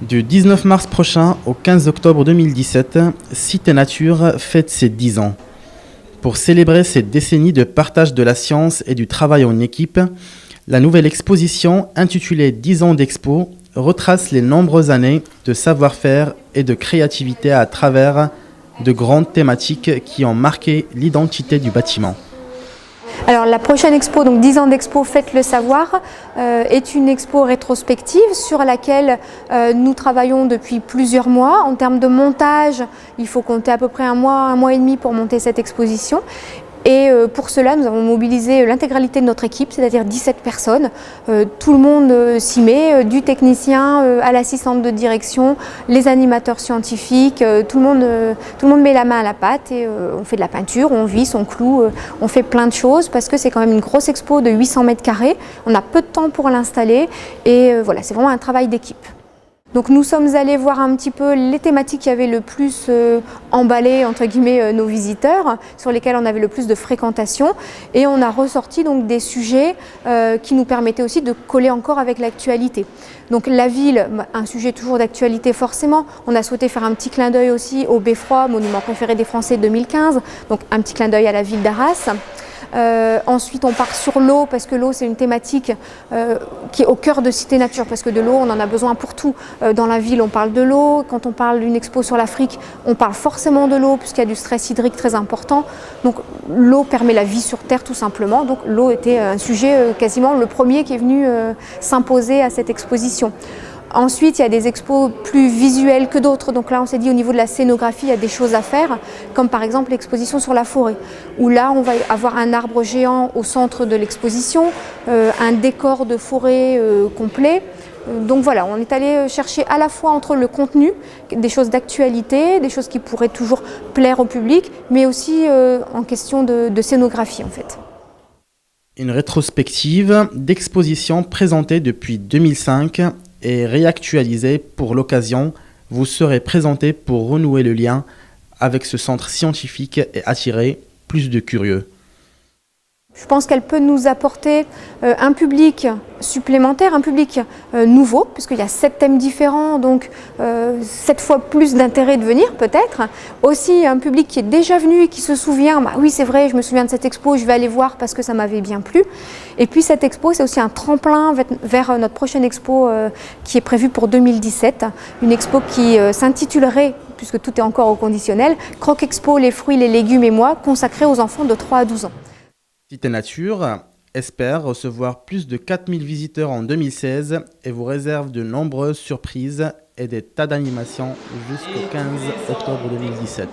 Du 19 mars prochain au 15 octobre 2017, Cité Nature fête ses 10 ans. Pour célébrer cette décennie de partage de la science et du travail en équipe, la nouvelle exposition intitulée 10 ans d'expo retrace les nombreuses années de savoir-faire et de créativité à travers de grandes thématiques qui ont marqué l'identité du bâtiment. Alors la prochaine expo, donc 10 ans d'expo Faites le savoir, est une expo rétrospective sur laquelle nous travaillons depuis plusieurs mois. En termes de montage, il faut compter à peu près un mois et demi pour monter cette exposition. Et pour cela, nous avons mobilisé l'intégralité de notre équipe, c'est-à-dire 17 personnes. Tout le monde s'y met, du technicien à l'assistante de direction, les animateurs scientifiques, tout le monde met la main à la pâte et on fait de la peinture, on visse, on cloue, on fait plein de choses parce que c'est quand même une grosse expo de 800 mètres carrés. On a peu de temps pour l'installer et voilà, c'est vraiment un travail d'équipe. Donc nous sommes allés voir un petit peu les thématiques qui avaient le plus emballé entre guillemets nos visiteurs, sur lesquels on avait le plus de fréquentation, et on a ressorti donc des sujets qui nous permettaient aussi de coller encore avec l'actualité. Donc la ville, un sujet toujours d'actualité forcément. On a souhaité faire un petit clin d'œil aussi au Beffroi, monument préféré des Français 2015, donc un petit clin d'œil à la ville d'Arras. Ensuite on part sur l'eau parce que l'eau c'est une thématique qui est au cœur de Cité Nature parce que de l'eau on en a besoin pour tout. Dans la ville on parle de l'eau, quand on parle d'une expo sur l'Afrique on parle forcément de l'eau puisqu'il y a du stress hydrique très important. Donc l'eau permet la vie sur Terre tout simplement, donc l'eau était un sujet quasiment le premier qui est venu s'imposer à cette exposition. Ensuite, il y a des expos plus visuelles que d'autres. Donc là, on s'est dit au niveau de la scénographie, il y a des choses à faire, comme par exemple l'exposition sur la forêt, où là, on va avoir un arbre géant au centre de l'exposition, un décor de forêt complet. Donc voilà, on est allé chercher à la fois entre le contenu, des choses d'actualité, des choses qui pourraient toujours plaire au public, mais aussi en question de scénographie en fait. Une rétrospective d'exposition présentée depuis 2005 et réactualisée pour l'occasion vous serez présenté pour renouer le lien avec ce centre scientifique et attirer plus de curieux. Je pense qu'elle peut nous apporter un public supplémentaire, un public nouveau, puisqu'il y a 7 thèmes différents, donc 7 fois plus d'intérêt de venir peut-être. Aussi un public qui est déjà venu et qui se souvient, bah oui c'est vrai, je me souviens de cette expo, je vais aller voir parce que ça m'avait bien plu. Et puis cette expo c'est aussi un tremplin vers notre prochaine expo qui est prévue pour 2017, une expo qui s'intitulerait, puisque tout est encore au conditionnel, Croque Expo, les fruits, les légumes et moi, consacrée aux enfants de 3 à 12 ans. Cité Nature espère recevoir plus de 4000 visiteurs en 2016 et vous réserve de nombreuses surprises et des tas d'animations jusqu'au 15 octobre 2017.